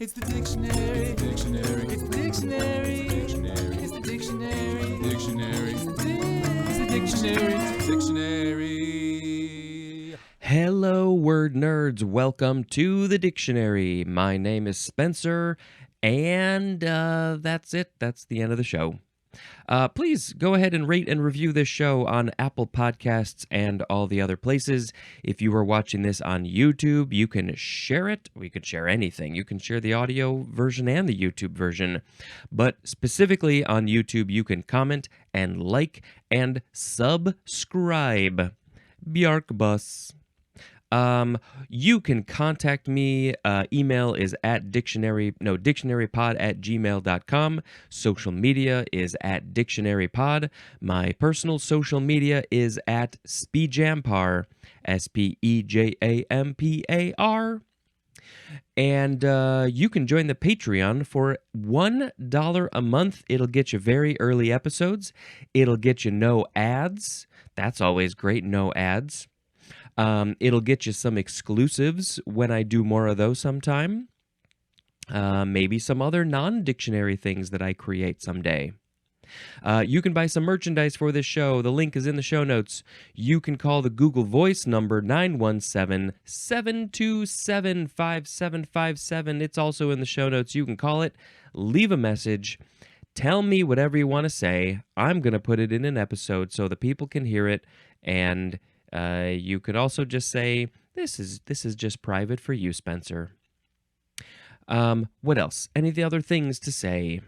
It's the dictionary. It's the dictionary. It's the dictionary. It's the dictionary. It's the dictionary. It's the dictionary. It's the dictionary. Hello, word nerds. Welcome to the dictionary. My name is Spencer, and that's it. That's the end of the show. Please go ahead and rate and review this show on Apple Podcasts and all the other places. If you are watching this on YouTube, you can share it. We could share anything. You can share the audio version and the YouTube version. But specifically on YouTube, you can comment and like and subscribe. Bjarkbus. You can contact me. Email is at dictionarypod@gmail.com. Social media is at dictionarypod. My personal social media is at spejampar, SPEJAMPAR. And you can join the Patreon for $1 a month. It'll get you very early episodes. It'll get you no ads. That's always great, no ads. It'll get you some exclusives when I do more of those sometime. Maybe some other non-dictionary things that I create someday. You can buy some merchandise for this show. The link is in the show notes. You can call the Google Voice number 917-727-5757. It's also in the show notes. You can call it, leave a message, tell me whatever you want to say. I'm going to put it in an episode so the people can hear it, and you could also just say, this is just private for you, Spencer. What else? Any of the other things to say?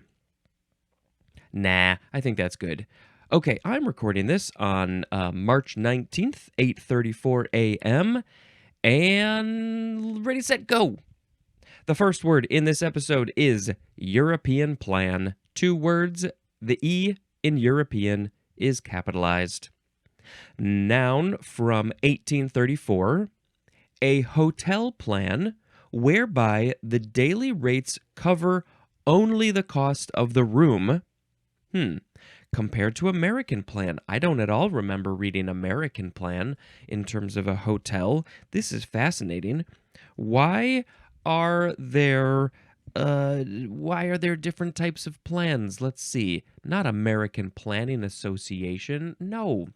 Nah, I think that's good. Okay, I'm recording this on March 19th, 8:34 a.m., and ready, set, go! The first word in this episode is European plan. 2 words. The E in European is capitalized. Noun from 1834, a hotel plan whereby the daily rates cover only the cost of the room. Compared to American plan. I don't at all remember reading American plan in terms of a hotel. This is fascinating. Why are there different types of plans? Let's see. Not American Planning Association. No.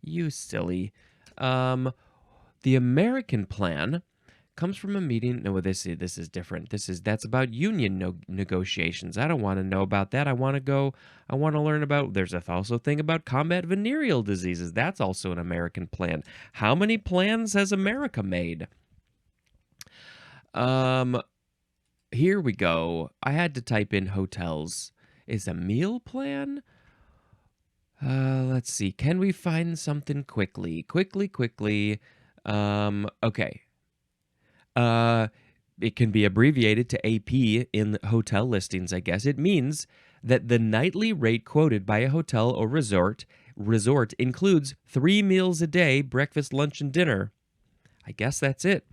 You silly. The American plan comes from a meeting. No, this is different. That's about union negotiations. I don't want to know about that. I want to learn about. There's also a thing about combat venereal diseases. That's also an American plan. How many plans has America made? Here we go. I had to type in hotels. Is a meal plan? Let's see. Can we find something quickly? Quickly. Okay. It can be abbreviated to AP in hotel listings, I guess. It means that the nightly rate quoted by a hotel or resort includes 3 meals a day, breakfast, lunch, and dinner. I guess that's it.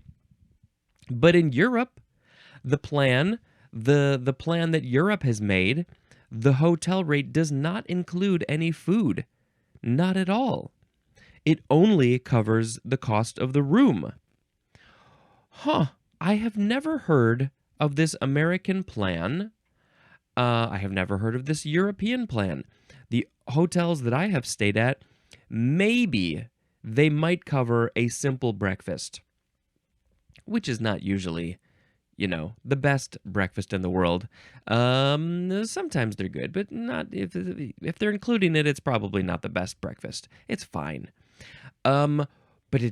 But in Europe, the plan that Europe has made, the hotel rate does not include any food. Not at all. It only covers the cost of the room. I have never heard of this American plan. I have never heard of this European plan. The hotels that I have stayed at, maybe they might cover a simple breakfast, which is not usually, the best breakfast in the world. Sometimes they're good, but not if they're including it, it's probably not the best breakfast. It's fine. But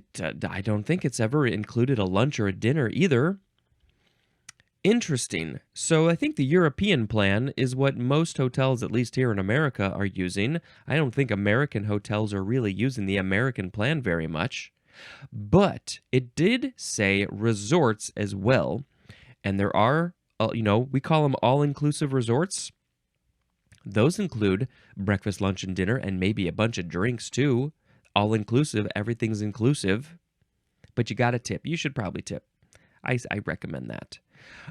I don't think it's ever included a lunch or a dinner either. Interesting. So I think the European plan is what most hotels, at least here in America, are using. I don't think American hotels are really using the American plan very much. But it did say resorts as well. And there are, we call them all-inclusive resorts. Those include breakfast, lunch, and dinner, and maybe a bunch of drinks too. All-inclusive, everything's inclusive. But you got to tip. You should probably tip. I recommend that.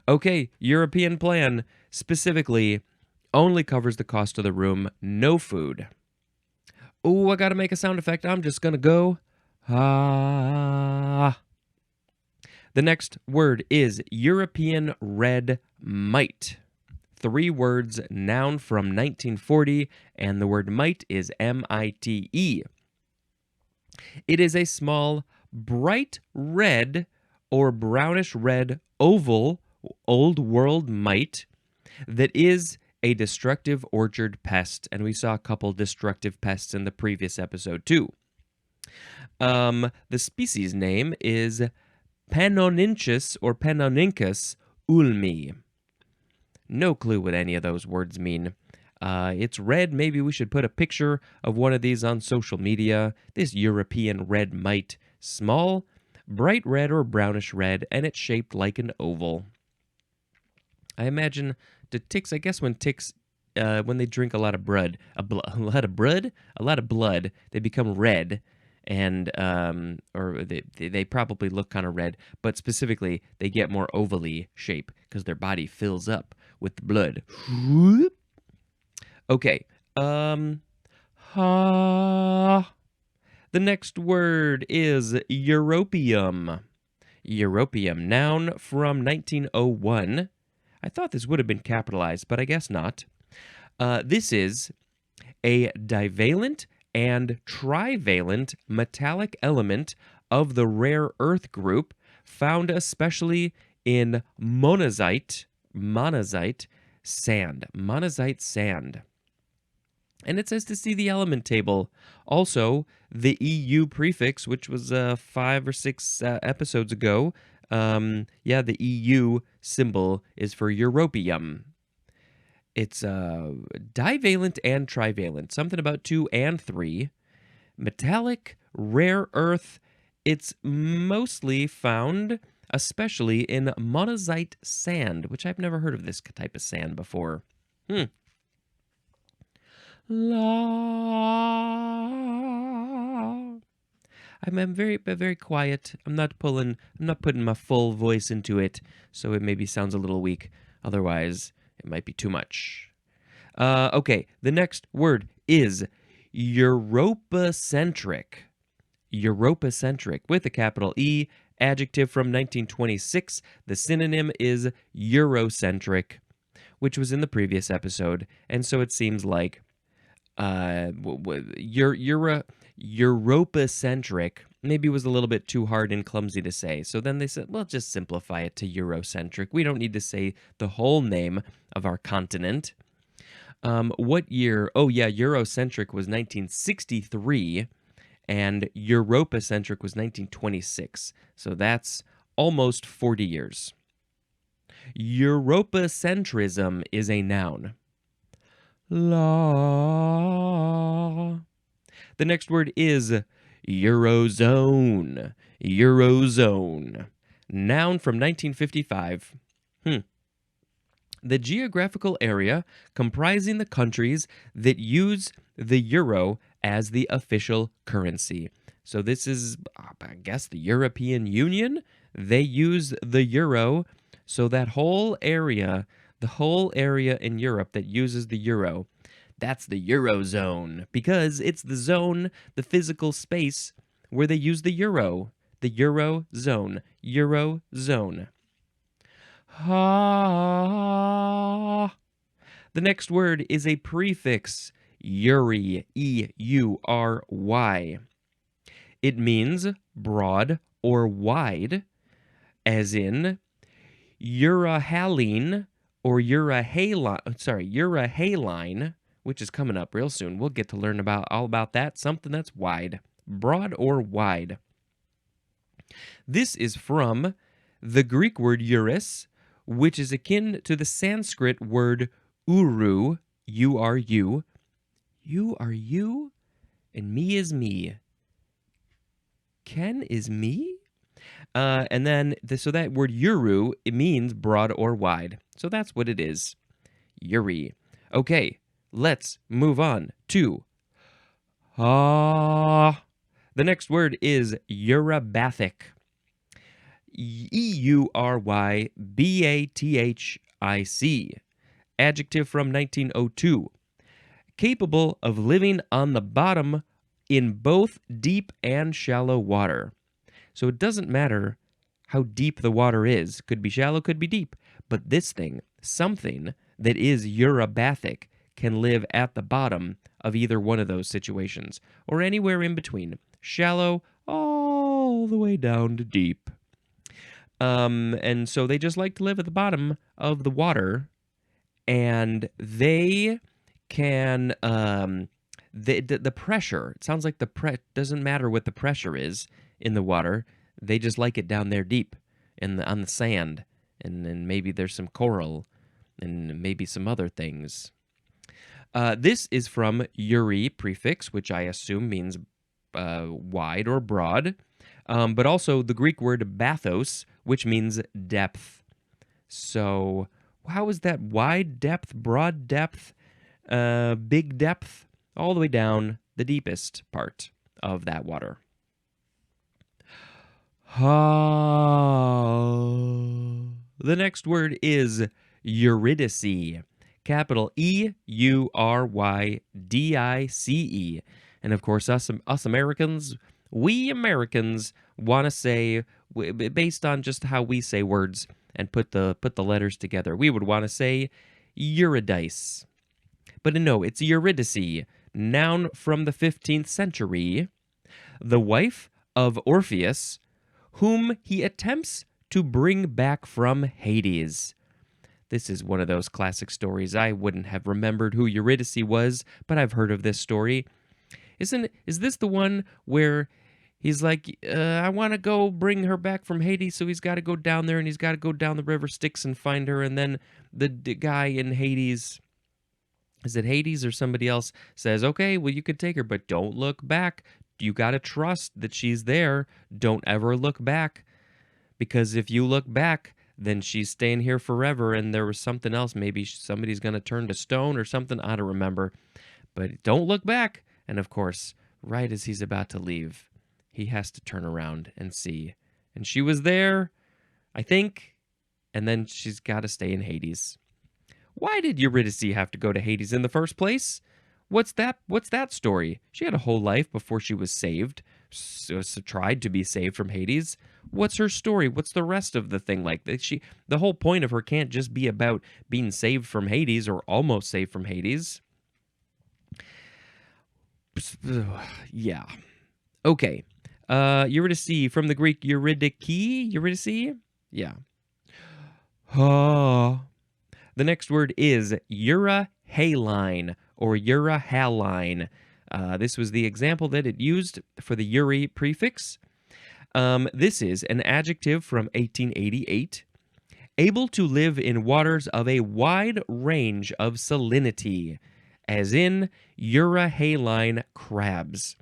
Okay, European plan specifically only covers the cost of the room, no food. Oh, I got to make a sound effect. I'm just going to go. The next word is European red mite. 3 words, noun from 1940, and the word mite is M-I-T-E. It is a small, bright red or brownish red oval old world mite that is a destructive orchard pest, and we saw a couple destructive pests in the previous episode too. The species name is Panoninchus or Panonincus ulmi. No clue what any of those words mean. It's red. Maybe we should put a picture of one of these on social media. This European red mite. Small, bright red or brownish red, and it's shaped like an oval. I imagine the ticks, I guess when ticks, when they drink a lot of blood, they become red. And or they probably look kind of red, but specifically they get more ovally shape because their body fills up with the blood. Okay. The next word is europium. Europium, noun from 1901. I thought this would have been capitalized, but I guess not. This is a divalent and trivalent metallic element of the rare earth group found especially in monazite sand. And it says to see the element table. Also, the EU prefix, which was 5 or 6 episodes ago. The EU symbol is for europium. It's divalent and trivalent, something about 2 and 3. Metallic, rare earth. It's mostly found, especially in monazite sand, which I've never heard of this type of sand before. I'm very quiet. I'm not putting my full voice into it, so it maybe sounds a little weak. Otherwise, it might be too much. Okay, the next word is Europacentric. Europacentric with a capital E, adjective from 1926. The synonym is Eurocentric, which was in the previous episode, and so it seems like Europacentric maybe was a little bit too hard and clumsy to say. So then they said, well, just simplify it to Eurocentric. We don't need to say the whole name of our continent. What year? Oh, yeah, Eurocentric was 1963, and Europacentric was 1926. So that's almost 40 years. Europacentrism is a noun. The next word is Eurozone. Eurozone. Noun from 1955. The geographical area comprising the countries that use the euro as the official currency. So this is, I guess, the European Union. They use the euro. So that whole area, the whole area in Europe that uses the euro, that's the Eurozone, because it's the zone, the physical space where they use the euro. The Eurozone. Eurozone. The next word is a prefix, eury, E-U-R-Y. It means broad or wide, as in Eurohaline or Eurohaline, which is coming up real soon. We'll get to learn all about that, something that's wide, broad or wide. This is from the Greek word euris, which is akin to the Sanskrit word uru, U-R-U. You are you, and me is me. Ken is me? And then, so that word euro, it means broad or wide. So that's what it is. Yuri. Okay, let's move on to the next word is Eurybathic. E-U-R-Y-B-A-T-H-I-C. Adjective from 1902. Capable of living on the bottom in both deep and shallow water. So it doesn't matter how deep the water is. Could be shallow, could be deep. But this thing, something that is eurybathic, can live at the bottom of either one of those situations, or anywhere in between, shallow all the way down to deep. And so they just like to live at the bottom of the water, and they can the pressure. It sounds like doesn't matter what the pressure is in the water. They just like it down there deep, on the sand, and maybe there's some coral, and maybe some other things. This is from eury prefix, which I assume means wide or broad, but also the Greek word bathos, which means depth. So how is that wide depth, broad depth, big depth, all the way down the deepest part of that water? The next word is Eurydice. Capital Eurydice. And of course, us Americans, we Americans want to say, based on just how we say words and put the letters together, we would want to say Eurydice. But no, it's Eurydice, noun from the 15th century, the wife of Orpheus, whom he attempts to bring back from Hades. This is one of those classic stories. I wouldn't have remembered who Eurydice was, but I've heard of this story. Is this the one where he's like, I want to go bring her back from Hades, so he's got to go down there, and he's got to go down the river Styx and find her, and then the guy in Hades, is it Hades or somebody else, says, okay, well, you could take her, but don't look back. You got to trust that she's there. Don't ever look back, because if you look back, then she's staying here forever, and there was something else. Maybe somebody's going to turn to stone or something. I don't remember. But don't look back. And of course, right as he's about to leave, he has to turn around and see. And she was there, I think, and then she's got to stay in Hades. Why did Eurydice have to go to Hades in the first place? What's that story? She had a whole life before she was saved, so tried to be saved from Hades. What's her story? What's the rest of the thing like? The whole point of her can't just be about being saved from Hades or almost saved from Hades. Yeah. Okay. Eurydice, from the Greek Eurydice? Yeah. The next word is euryhaline or euryhaline. This was the example that it used for the eury prefix. This is an adjective from 1888. Able to live in waters of a wide range of salinity, as in euryhaline crabs.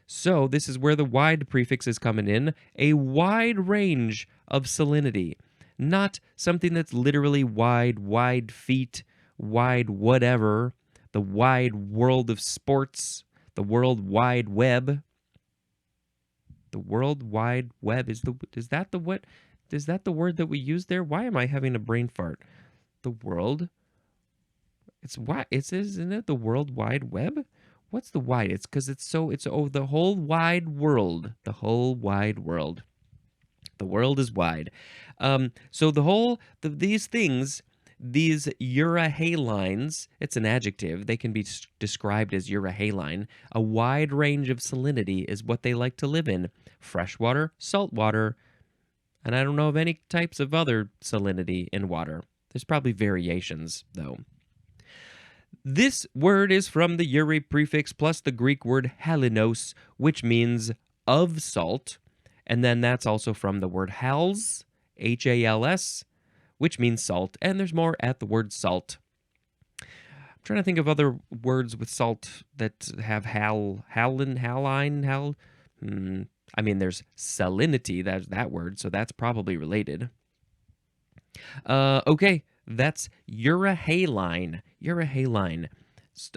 So this is where the wide prefix is coming in, a wide range of salinity. Not something that's literally wide feet, wide whatever, the wide world of sports, the World Wide Web. The World Wide Web, is that the word that we use there? Why am I having a brain fart? The world, isn't it the World Wide Web? What's the wide? It's because the whole wide world. The whole wide world. The world is wide. So these things, these euryhalines, it's an adjective. They can be described as euryhaline. A wide range of salinity is what they like to live in. Freshwater, saltwater, and I don't know of any types of other salinity in water. There's probably variations, though. This word is from the eury prefix plus the Greek word halinos, which means of salt. And then that's also from the word hals, H-A-L-S, which means salt. And there's more at the word salt. I'm trying to think of other words with salt that have haline. I mean, there's salinity, that's that word, so that's probably related. Okay, that's euryhaline. Euryhaline.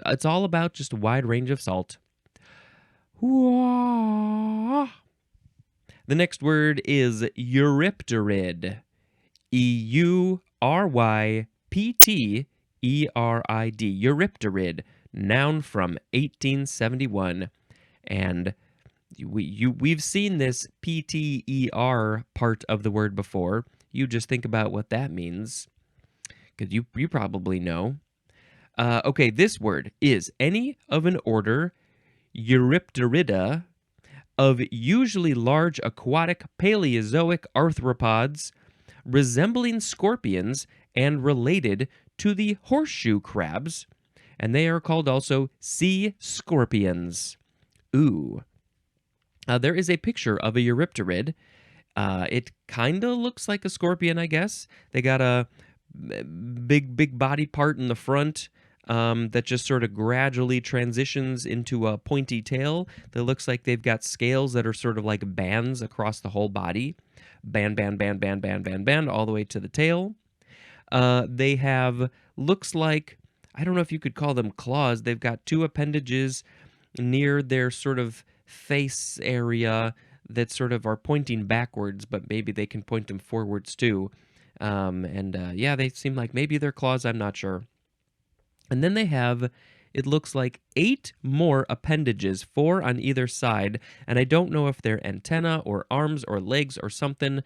It's all about just a wide range of salt. The next word is eurypterid. E-U-R-Y-P-T-E-R-I-D. Eurypterid, noun from 1871. And We've seen this PTER part of the word before. You just think about what that means, because you probably know. Okay, this word is any of an order Eurypterida of usually large aquatic Paleozoic arthropods resembling scorpions and related to the horseshoe crabs, and they are called also sea scorpions. Ooh. There is a picture of a Eurypterid. It kind of looks like a scorpion, I guess. They got a big body part in the front that just sort of gradually transitions into a pointy tail that looks like they've got scales that are sort of like bands across the whole body. Band, all the way to the tail. They have, looks like, I don't know if you could call them claws. They've got two appendages near their sort of face area that sort of are pointing backwards, but maybe they can point them forwards too. Yeah, they seem like maybe they're claws, I'm not sure. And then they have, it looks like 8 more appendages, 4 on either side, and I don't know if they're antenna or arms or legs or something.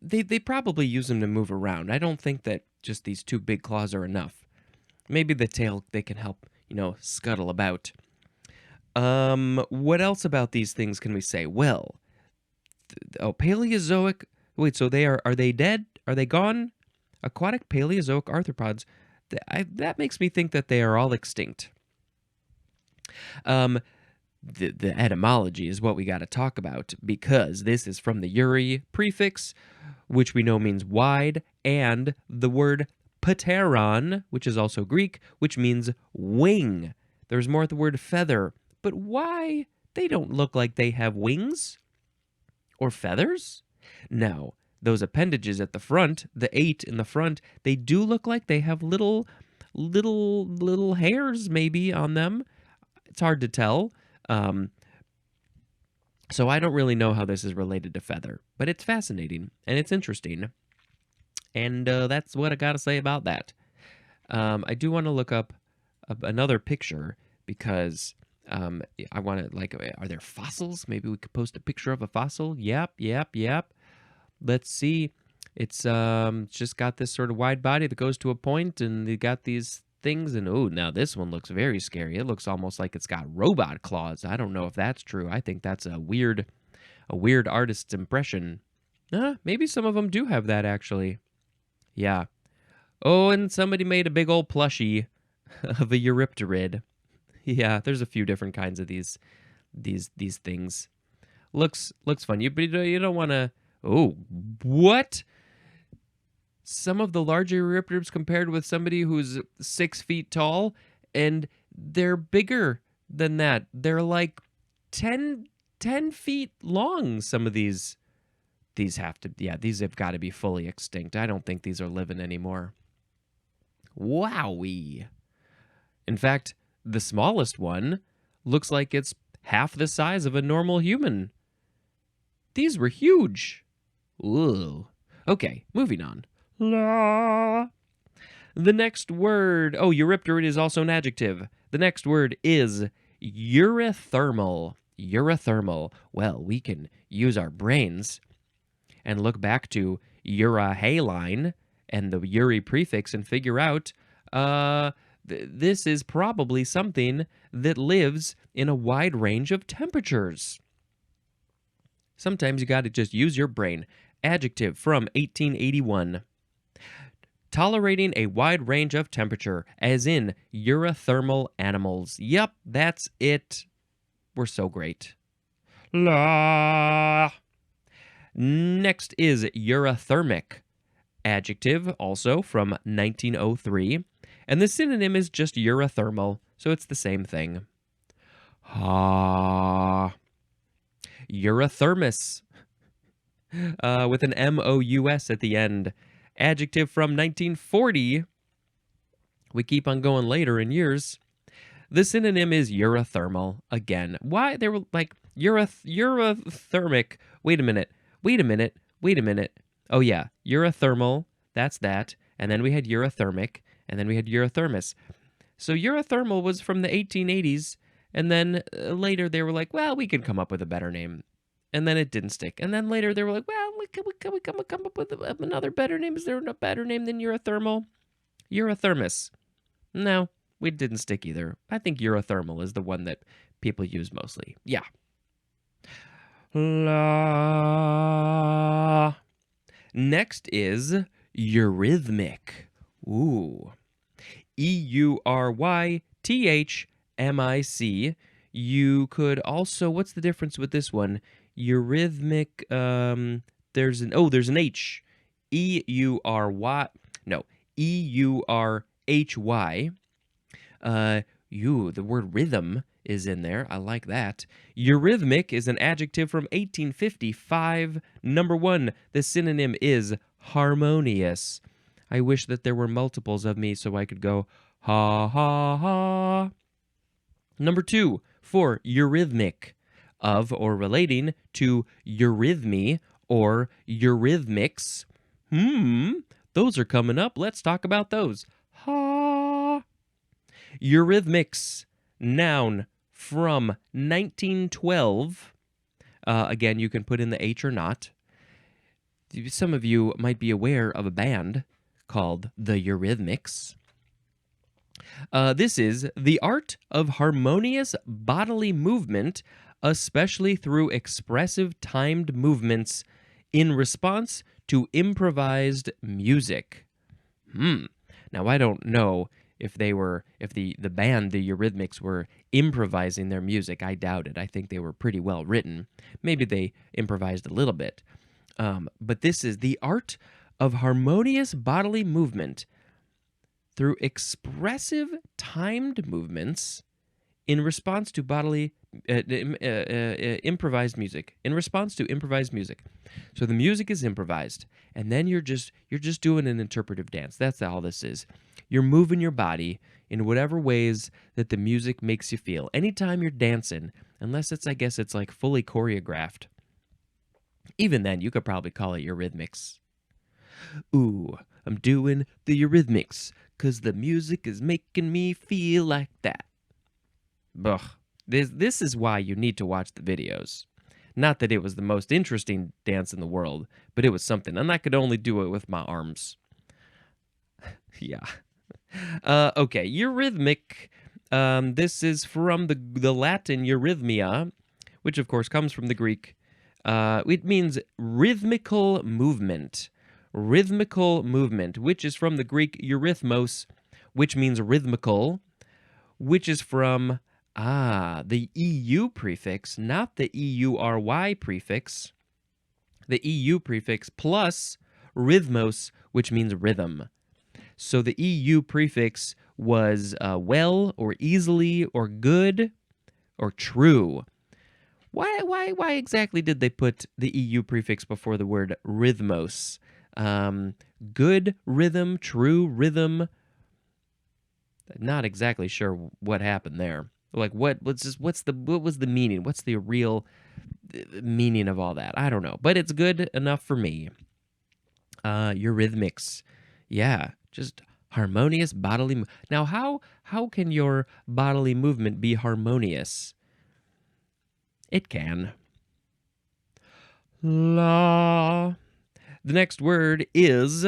They probably use them to move around. I don't think that just these 2 big claws are enough. Maybe the tail, they can help, scuttle about. What else about these things can we say? Well, Paleozoic. Wait, so are they dead? Are they gone? Aquatic Paleozoic arthropods. That makes me think that they are all extinct. The etymology is what we got to talk about, because this is from the Eury prefix, which we know means wide, and the word pteron, which is also Greek, which means wing. There's more at the word feather. But why? They don't look like they have wings or feathers. Now, those appendages at the front, the 8 in the front, they do look like they have little hairs maybe on them. It's hard to tell. So I don't really know how this is related to feather, but it's fascinating and it's interesting. And that's what I got to say about that. I do want to look up another picture because I want to, are there fossils? Maybe we could post a picture of a fossil. Yep. Let's see. It's just got this sort of wide body that goes to a point, and they got these things. And oh, now this one looks very scary. It looks almost like it's got robot claws. I don't know if that's true. I think that's a weird artist's impression. Maybe some of them do have that actually. Yeah. Oh, and somebody made a big old plushie of a Eurypterid. Yeah, there's a few different kinds of these things. Looks fun. You don't want to. Oh, what? Some of the larger Eurypterids compared with somebody who's 6 feet tall, and they're bigger than that. They're like 10 feet long. Some of these have to. Yeah, these have got to be fully extinct. I don't think these are living anymore. Wowee. In fact, the smallest one looks like it's half the size of a normal human. These were huge. Ooh. Okay, moving on. La. The next word. Oh, Eurypterid is also an adjective. The next word is eurythermal. Eurythermal. Well, we can use our brains and look back to euryhaline and the Eury prefix and figure out this is probably something that lives in a wide range of temperatures. Sometimes you got to just use your brain. Adjective from 1881. Tolerating a wide range of temperature, as in eurythermal animals. Yep, that's it. We're so great. La. Next is eurythermic. Adjective, also from 1903. And the synonym is just eurythermal, so it's the same thing. Euthymus. With an M-O-U-S at the end. Adjective from 1940. We keep on going later in years. The synonym is eurythermal again. Why? They were like eurythermic. Wait a minute. Oh yeah, eurythermal. That's that. And then we had eurythermic. And then we had euthymus. So eurythermal was from the 1880s. And then later they were like, well, we can come up with a better name. And then it didn't stick. And then later they were like, well, can we come up with another better name? Is there a better name than urothermal? Eurothermus. No, we didn't stick either. I think urothermal is the one that people use mostly. Yeah. La. Next is eurythmic. Ooh. EURYTHMIC. You could also, what's the difference with this one? Eurythmic, there's an H. EURY, no, EURHY. The word rhythm is in there. I like that. Eurythmic is an adjective from 1855. Number 1, the synonym is harmonious. I wish that there were multiples of me so I could go ha ha ha. Number 2, for eurythmic, of or relating to eurythmy or eurythmics. Those are coming up. Let's talk about those. Ha. Eurythmics, noun from 1912. Again, you can put in the H or not. Some of you might be aware of a band called the Eurythmics. This is the art of harmonious bodily movement, especially through expressive timed movements in response to improvised music. Now, I don't know if the band, the Eurythmics, were improvising their music. I doubt it. I think they were pretty well written. Maybe they improvised a little bit. But this is the art of harmonious bodily movement through expressive timed movements in response to improvised music. In response to improvised music. So the music is improvised, and then you're just doing an interpretive dance. That's all this is. You're moving your body in whatever ways that the music makes you feel. Anytime you're dancing, unless it's like fully choreographed. Even then, you could probably call it eurythmics. Ooh, I'm doing the eurythmics, 'cause the music is making me feel like that. Ugh. This is why you need to watch the videos. Not that it was the most interesting dance in the world, but it was something. And I could only do it with my arms. Yeah. Okay, eurythmic. This is from the Latin eurythmia, which of course comes from the Greek. It means rhythmical movement. Rhythmical movement, which is from the Greek eurythmos, which means rhythmical, which is from the EU prefix, not the EURY prefix. The EU prefix plus rhythmos, which means rhythm. So the EU prefix was well or easily or good or true. Why exactly did they put the EU prefix before the word rhythmos? Good rhythm, true rhythm. Not exactly sure what happened there. Like what was the meaning? What's the real meaning of all that? I don't know, but it's good enough for me. Eurythmics. Yeah, just harmonious bodily. Now, how can your bodily movement be harmonious? It can. La. The next word is,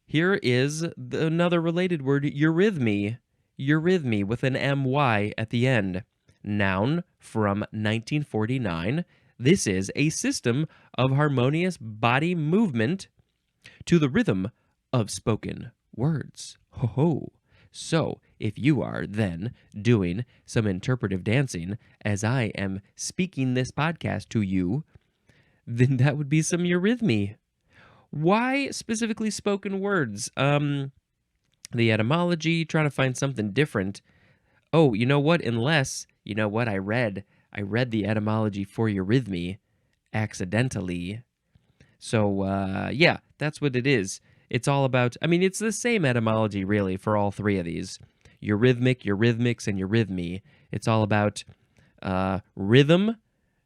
here is another related word, eurythmy. Eurythmy with an MY at the end. Noun from 1949. This is a system of harmonious body movement to the rhythm of spoken words. Ho ho. So, if you are then doing some interpretive dancing as I am speaking this podcast to you, then that would be some eurythmy. Why specifically spoken words? The etymology, trying to find something different. Oh, you know what? Unless, you know what? I read the etymology for eurythmy accidentally. So, yeah, that's what it is. It's all about, it's the same etymology, really, for all three of these. Eurythmic, eurythmics, and eurythmy. It's all about rhythm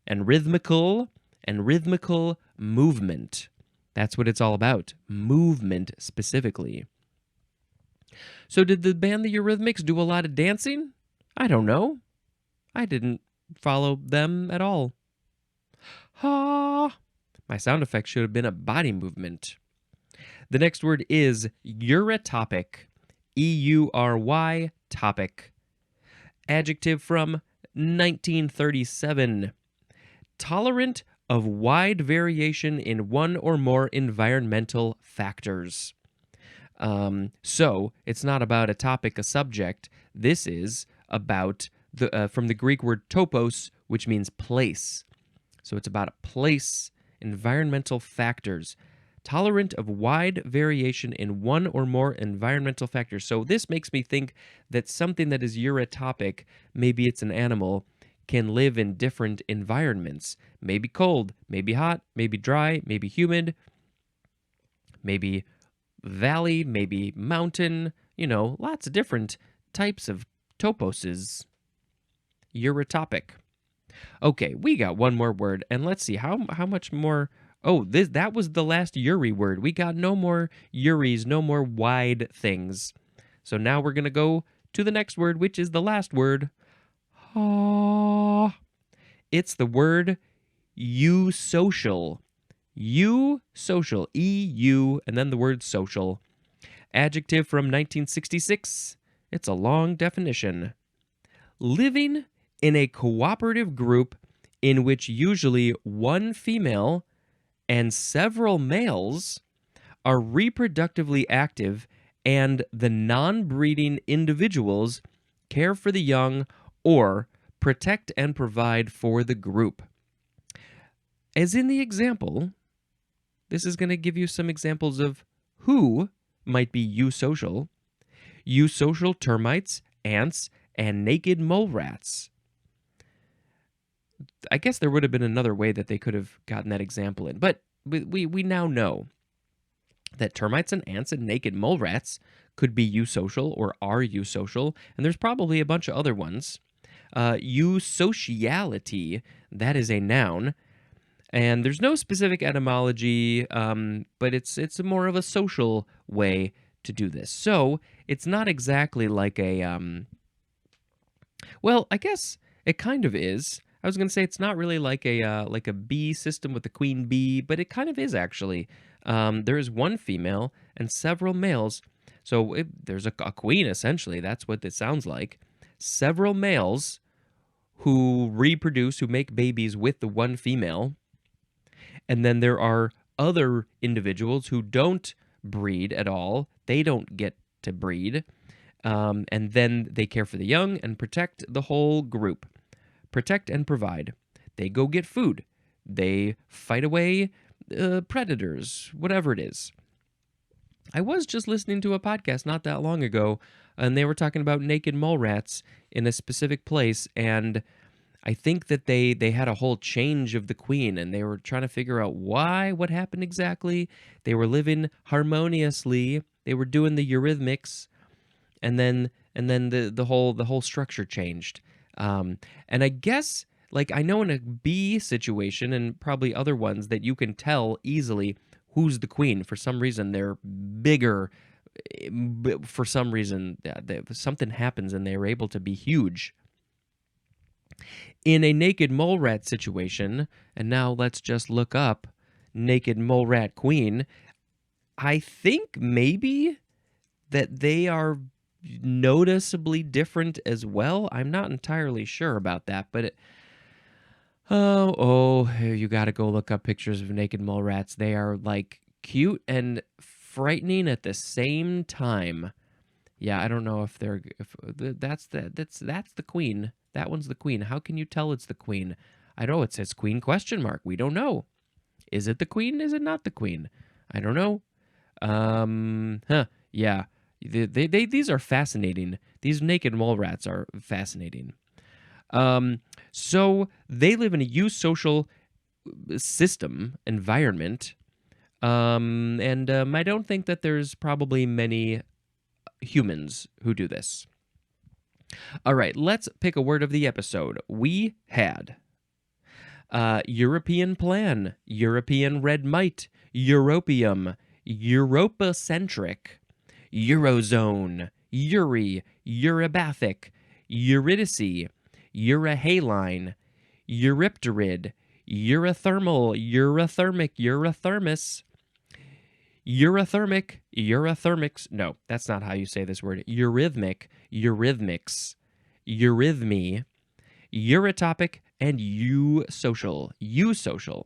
and rhythmical movement. That's what it's all about. Movement, specifically. So did the band the Eurythmics do a lot of dancing? I don't know. I didn't follow them at all. Ha! My sound effect should have been a body movement. The next word is eurytopic. E-U-R-Y, topic. Adjective from 1937. Tolerant of wide variation in one or more environmental factors. So it's not about a topic, a subject. This is about from the Greek word topos, which means place. So it's about a place, environmental factors. Tolerant of wide variation in one or more environmental factors. So this makes me think that something that is eurytopic, maybe it's an animal, can live in different environments. Maybe cold, maybe hot, maybe dry, maybe humid, maybe valley, maybe mountain, lots of different types of toposes. Eurytopic. Okay, we got one more word, and let's see how much more. Oh, that was the last Yuri word. We got no more Yuris, no more wide things. So now we're going to go to the next word, which is the last word. It's the word eusocial. Eusocial. E-U, and then the word social. Adjective from 1966. It's a long definition. Living in a cooperative group in which usually one female and several males are reproductively active and the non-breeding individuals care for the young or protect and provide for the group. As in the example, this is going to give you some examples of who might be eusocial. Eusocial termites, ants, and naked mole rats. I guess there would have been another way that they could have gotten that example in, but we now know that termites and ants and naked mole rats could be eusocial or are eusocial, and there's probably a bunch of other ones. Eusociality, that is a noun, and there's no specific etymology, but it's more of a social way to do this. So it's not exactly like a, well, I guess it kind of is. I was going to say it's not really like a bee system with the queen bee, but it kind of is actually. There is one female and several males. So there's a queen, essentially. That's what it sounds like. Several males who reproduce, who make babies with the one female. And then there are other individuals who don't breed at all. They don't get to breed. And then they care for the young and protect the whole group. Protect and provide. They go get food. They fight away predators, whatever it is. I was just listening to a podcast not that long ago, and they were talking about naked mole rats in a specific place, and I think that they had a whole change of the queen, and they were trying to figure out what happened exactly. They were living harmoniously. They were doing the eurythmics, and then the whole structure changed. And I guess, like, I know in a bee situation and probably other ones that you can tell easily who's the queen. For some reason, they're bigger. For some reason, something happens and they're able to be huge. In a naked mole rat situation, and now let's just look up naked mole rat queen, I think maybe that they are noticeably different as well. I'm not entirely sure about that, but you got to go look up pictures of naked mole rats. They are like cute and frightening at the same time. Yeah, I don't know if that's the queen. That one's the queen. How can you tell it's the queen? I know it says queen ? We don't know. Is it the queen? Is it not the queen? I don't know. Yeah. These are fascinating. These naked mole rats are fascinating. So they live in a eusocial system, environment, and I don't think that there's probably many humans who do this. All right, let's pick a word of the episode. We had European plan, European red mite, Europium, Europacentric, Eurozone, Uri, Eurybathic, Eurydice, Urahaline, Eurypterid, Eurythermal, Eurythermic, Eurythermus, Eurythmics. No, that's not how you say this word. Eurythmic, Eurythmics, Eurythmy, Eurotopic, and eusocial. Eusocial.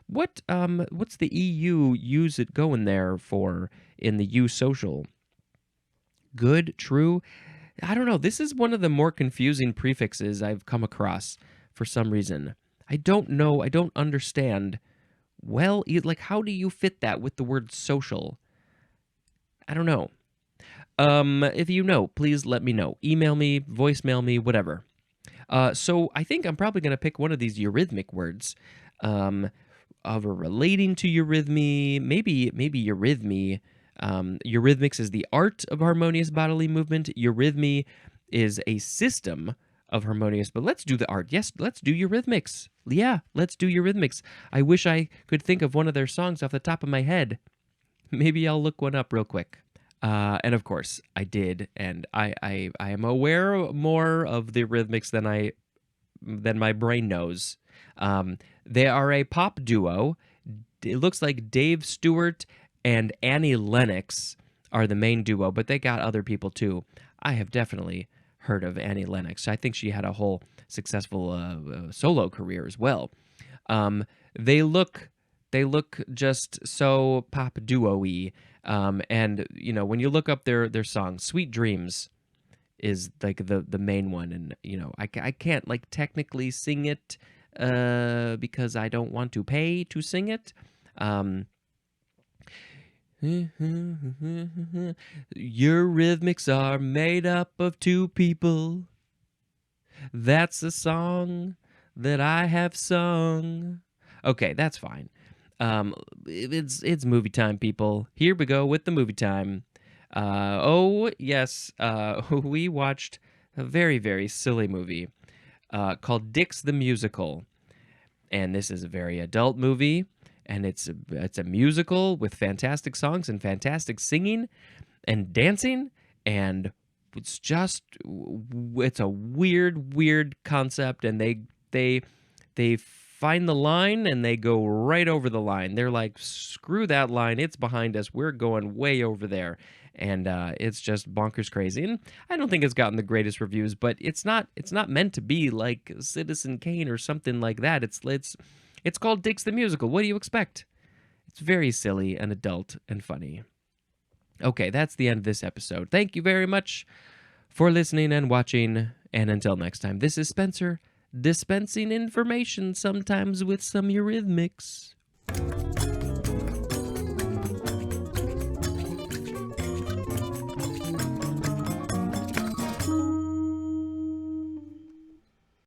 What's the EU use it going there for in the eusocial? Good, true. I don't know. This is one of the more confusing prefixes I've come across for some reason. I don't know. I don't understand. Well, like, how do you fit that with the word social? I don't know. If you know, please let me know. Email me, voicemail me, whatever. So I think I'm probably going to pick one of these eurythmic words, of a relating to eurythmy, maybe eurythmy. Eurythmics is the art of harmonious bodily movement. Eurythmy is a system of harmonious, but let's do the art. Yes, let's do eurythmics. Yeah, let's do eurythmics. I wish I could think of one of their songs off the top of my head. Maybe I'll look one up real quick. And of course, I did, and I am aware more of the eurythmics than my brain knows. They are a pop duo. It looks like Dave Stewart and Annie Lennox are the main duo, but they got other people too. I have definitely heard of Annie Lennox. I think she had a whole successful solo career as well. They look just so pop duo-y. And you know, when you look up their song, "Sweet Dreams" is like the main one, and you know, I can't like technically sing it because I don't want to pay to sing it. Eurythmics are made up of two people. That's a song that I have sung. Okay, that's fine. It's movie time, people. Here we go with the movie time. Oh yes, we watched a very, very silly movie called Dix the Musical, and this is a very adult movie. And it's a musical with fantastic songs and fantastic singing and dancing, and it's a weird concept, and they find the line and they go right over the line. They're like, screw that line, it's behind us, we're going way over there. And it's just bonkers crazy. And I don't think it's gotten the greatest reviews, but it's not meant to be like Citizen Kane or something like that. It's called Dix the Musical. What do you expect? It's very silly and adult and funny. Okay, that's the end of this episode. Thank you very much for listening and watching. And until next time, this is Spencer, dispensing information, sometimes with some eurythmics.